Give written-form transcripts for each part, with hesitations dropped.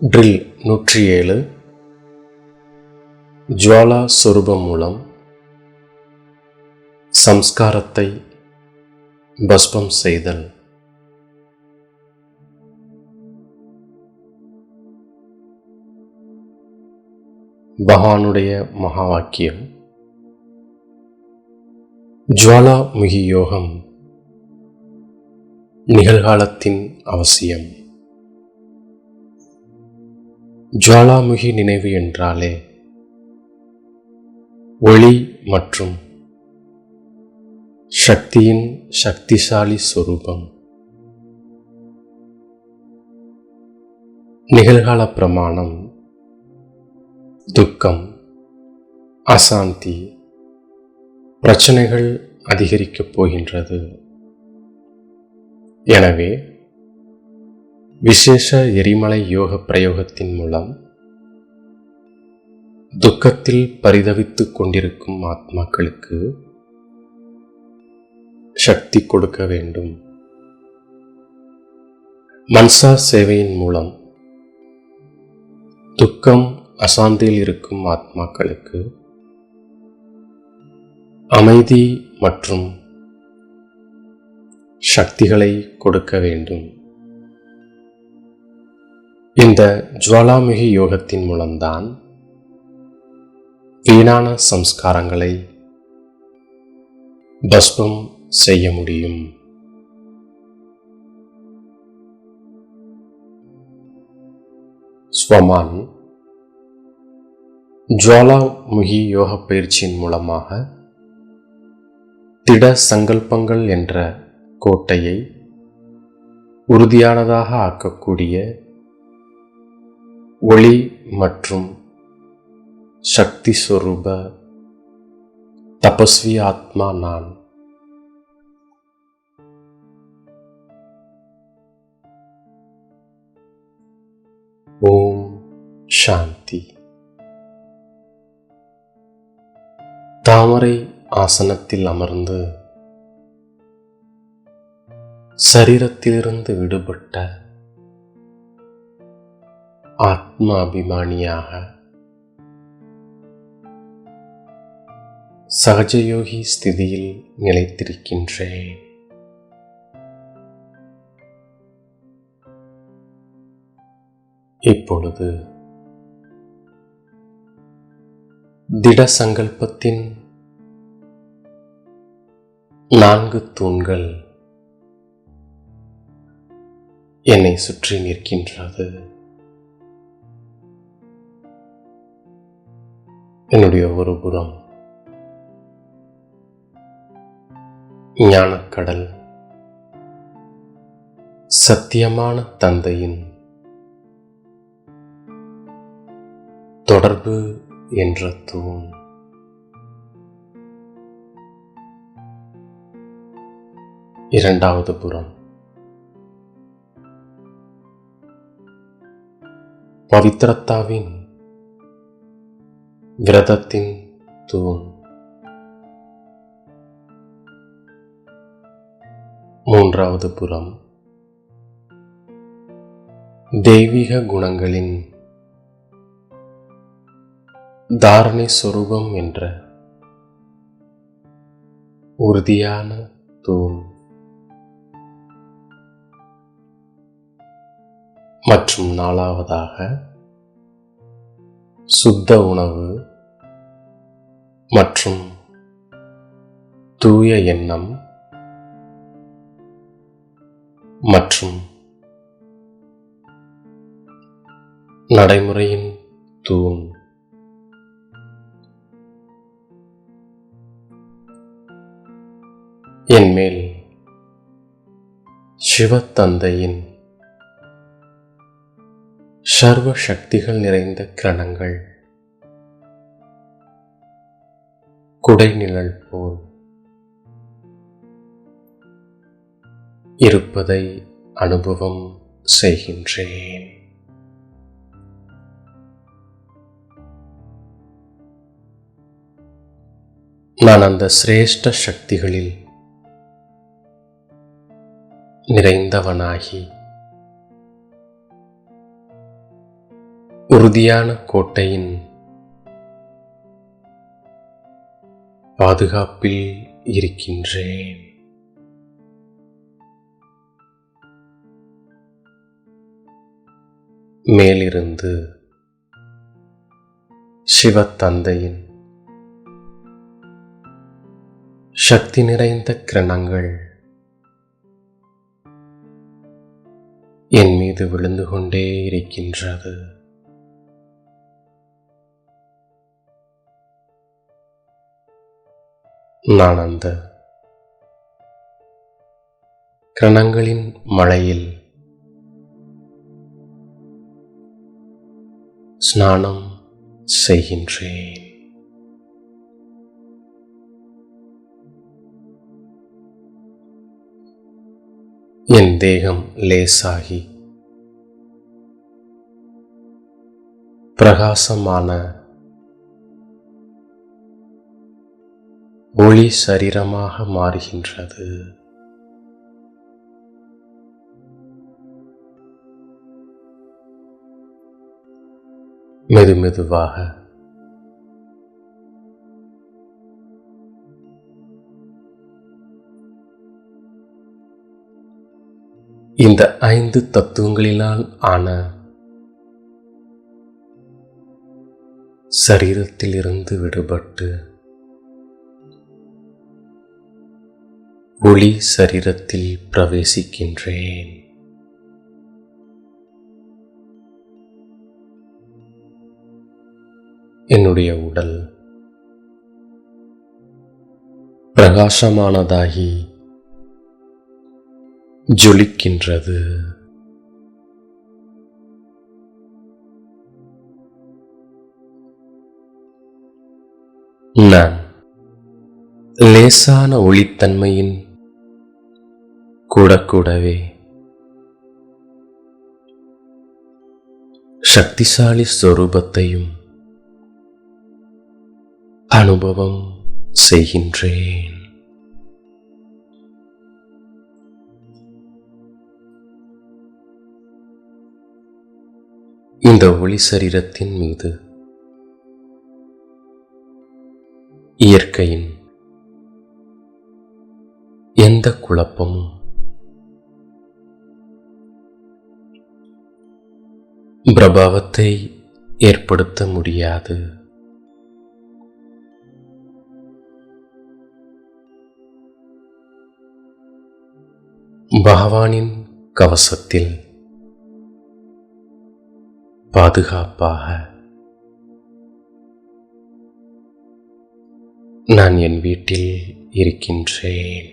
Drill 107 ஜுவாலா சொரூபம் மூலம் சம்ஸ்காரத்தை பஸ்பம் செய்தல். பகவானுடைய மகா வாக்கியம். ஜுவாலாமுகி யோகம் நிகழ்காலத்தின் அவசியம். ஜுவாலாமுகி நினைவு என்றாலே ஒளி மற்றும் சக்தியின் சக்திசாலி சொரூபம். நிகழ்கால பிரமாணம் துக்கம், அசாந்தி, பிரச்சனைகள் அதிகரிக்கப் போகின்றது. எனவே விசேஷ எரிமலை யோக பிரயோகத்தின் மூலம் துக்கத்தில் பரிதவித்துக் கொண்டிருக்கும் ஆத்மாக்களுக்கு சக்தி கொடுக்க வேண்டும். மன்சா சேவையின் மூலம் துக்கம் அசாந்தியில் இருக்கும் ஆத்மாக்களுக்கு அமைதி மற்றும் சக்திகளை கொடுக்க வேண்டும். இந்த ஜுவாலாமுகி யோகத்தின் மூலம்தான் வீணான சம்ஸ்காரங்களை பஸ்பம் செய்ய முடியும். ஸ்வமான் ஜுவாலாமுகி யோக பயிற்சியின் மூலமாக திட சங்கல்பங்கள் என்ற கோட்டையை உறுதியானதாக ஆக்கக்கூடிய ஒளி மற்றும் சக்தி சொரூப தபஸ்வி ஆத்மா நான். ஓம் சாந்தி. தாமரை ஆசனத்தில் அமர்ந்து சரீரத்திலிருந்து விடுபட்ட ஆத்மா அபிமானியாக சகஜயோகி ஸ்திதியில் நிலைத்திருக்கின்றேன். இப்பொழுது திட சங்கல்பத்தின் 4 தூண்கள் என்னை சுற்றி நிற்கின்றது. என்னுடைய ஒரு புறம் ஞானக்கடல், சத்தியமான தந்தையின் தொடர்பு என்ற தூண். இரண்டாவது புறம் பவித்ரத்தாவின் விரதத்தின் தூண். மூன்றாவது புறம் தெய்வீக குணங்களின் தாரணை சொரூபம் என்ற உறுதியான தூண். மற்றும் நாலாவதாக சுத்த உணவு மற்றும் தூய எண்ணம் மற்றும் நடைமுறையின் தூண். என்மேல் சிவத்தந்தையின் சர்வ சக்திகள் நிறைந்த கிரணங்கள் குடைநிழல் போல் இருப்பதை அனுபவம் செய்கின்றேன். நான் அந்த சிரேஷ்ட சக்திகளில் நிறைந்தவனாகி உறுதியான கோட்டையின் பாதுகாப்பில் இருக்கின்றேன். மேலிருந்து சிவத்தந்தையின் சக்தி நிறைந்த கிரணங்கள் என் மீது விழுந்து கொண்டே இருக்கின்றது. நான் அந்த கிரணங்களின் மழையில் ஸ்நானம் செய்கின்றேன். என் தேகம் லேசாகி பிரகாசமான ஒளி சரீரமாக மாறுகின்றது. மெதுமெதுவாக இந்த 5 தத்துவங்களினால் ஆன சரீரத்தில் இருந்து விடுபட்டு ஒளி சரீரத்தில் பிரவேசிக்கின்றேன். என்னுடைய உடல் பிரகாசமானதாகி ஜொலிக்கின்றது. நான் லேசான ஒளித்தன்மையின் கூடவே சக்திசாலி ஸ்வரூபத்தையும் அனுபவம் செய்கின்றேன். இந்த ஒளி சரீரத்தின் மீது இயற்கையின் எந்த குழப்பமும் பிரபாவத்தை ஏற்படுத்த முடியாது. பகவானின் கவசத்தில் பாதுகாப்பாக நான் என் வீட்டில் இருக்கின்றேன்.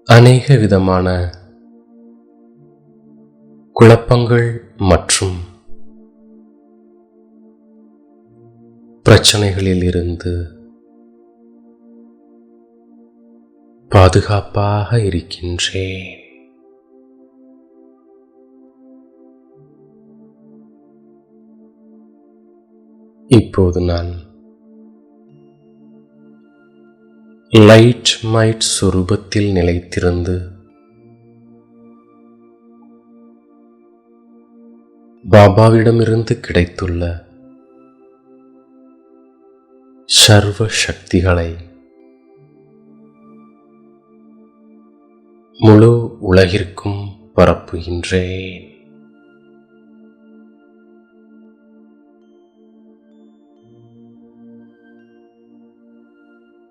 அநேக விதமான குழப்பங்கள் மற்றும் பிரச்சனைகளில் இருந்து பாதுகாப்பாக இருக்கின்றேன். இப்போது நான் லைட் மைட் சொரூபத்தில் நிலைத்திருந்து பாபாவிடமிருந்து கிடைத்துள்ள சர்வ சக்திகளை முழு உலகிற்கும் பரப்புகின்றேன்.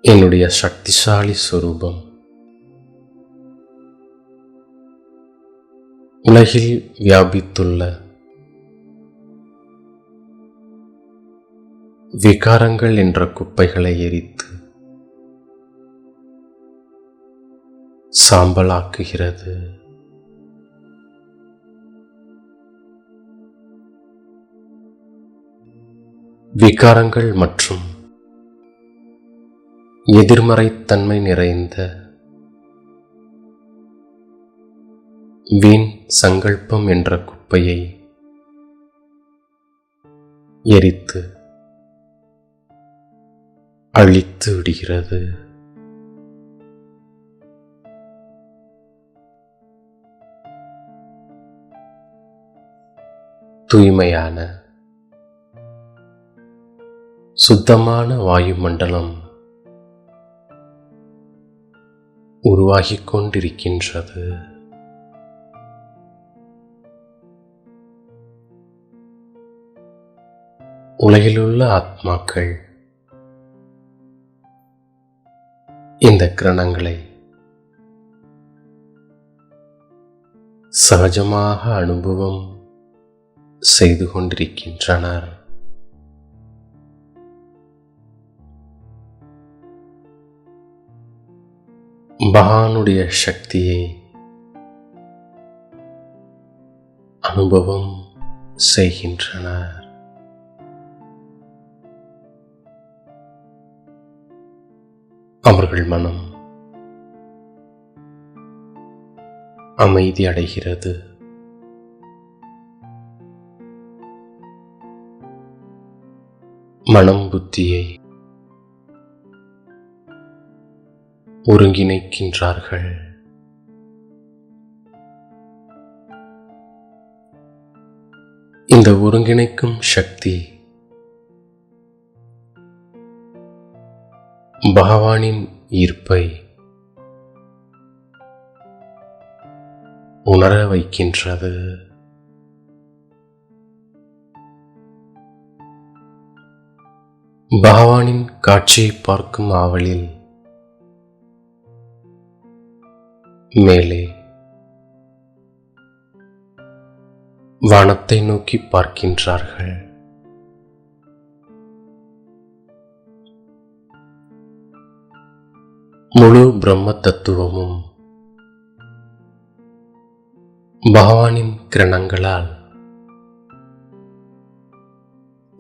என்னுடைய சக்திசாலி சொரூபம் உலகில் வியாபித்துள்ள விகாரங்கள் என்ற குப்பைகளை எரித்து சாம்பலாக்குகிறது. விகாரங்கள் மற்றும் எதிர்மறைத்தன்மை நிறைந்த வீண் சங்கல்பம் என்ற குப்பையை எரித்து அழித்து விடுகிறது. தூய்மையான சுத்தமான வாயுமண்டலம் உருவாகிக் கொண்டிருக்கின்றது. உலகிலுள்ள ஆத்மாக்கள் இந்த கிரணங்களை சகஜமாக அனுபவம் செய்து கொண்டிருக்கின்றனர். பகவானுடைய சக்தியை அனுபவம் செய்கின்றனர். அவர்கள் மனம் அமைதி அடைகிறது. மனம் புத்தியை ஒருங்கிணைக்கின்றார்கள். இந்த ஒருங்கிணைக்கும் சக்தி பகவானின் ஈர்ப்பை உணர வைக்கின்றது. பகவானின் காட்சியை பார்க்கும் ஆவலில் மேலே வானத்தை நோக்கி பார்க்கின்றார்கள். முழு பிரம்ம தத்துவமும் பகவானின் கிரணங்களால்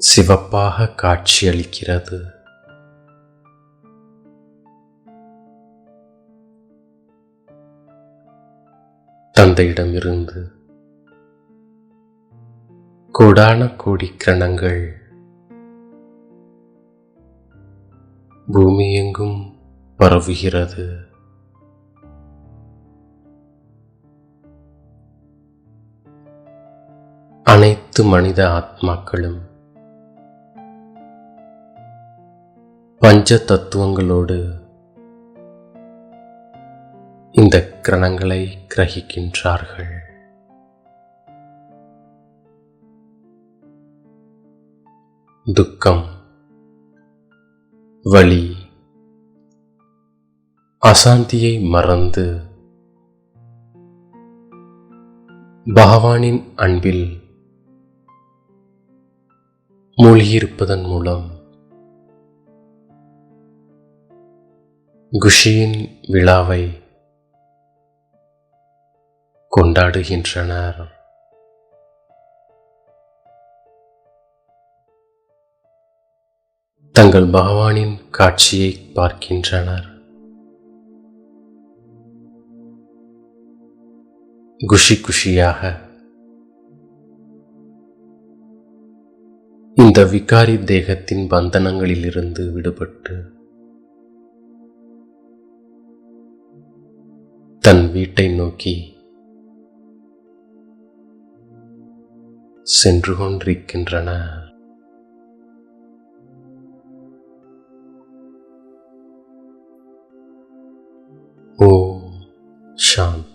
சிவப்பாக காட்சியளிக்கிறது. தந்தையிடமிருந்து கோடான கோடி கிரணங்கள் பூமி எங்கும் பரவுகிறது. அனைத்து மனித ஆத்மாக்களும் பஞ்ச தத்துவங்களோடு இந்த கிரணங்களை கிரகிக்கின்றார்கள். துக்கம், வலி, அசாந்தியை மறந்து பகவானின் அன்பில் மூழ்கியிருப்பதன் மூலம் குஷியின் விழாவை கொண்டாடுகின்றனர். தங்கள் பகவானின் காட்சியை பார்க்கின்றனர். குஷி குஷியாக இந்த விகாரி தேகத்தின் பந்தனங்களிலிருந்து விடுபட்டு தன் வீட்டை நோக்கி சென்று கொண்டிருக்கின்றனர். ஓம் சாந்தி.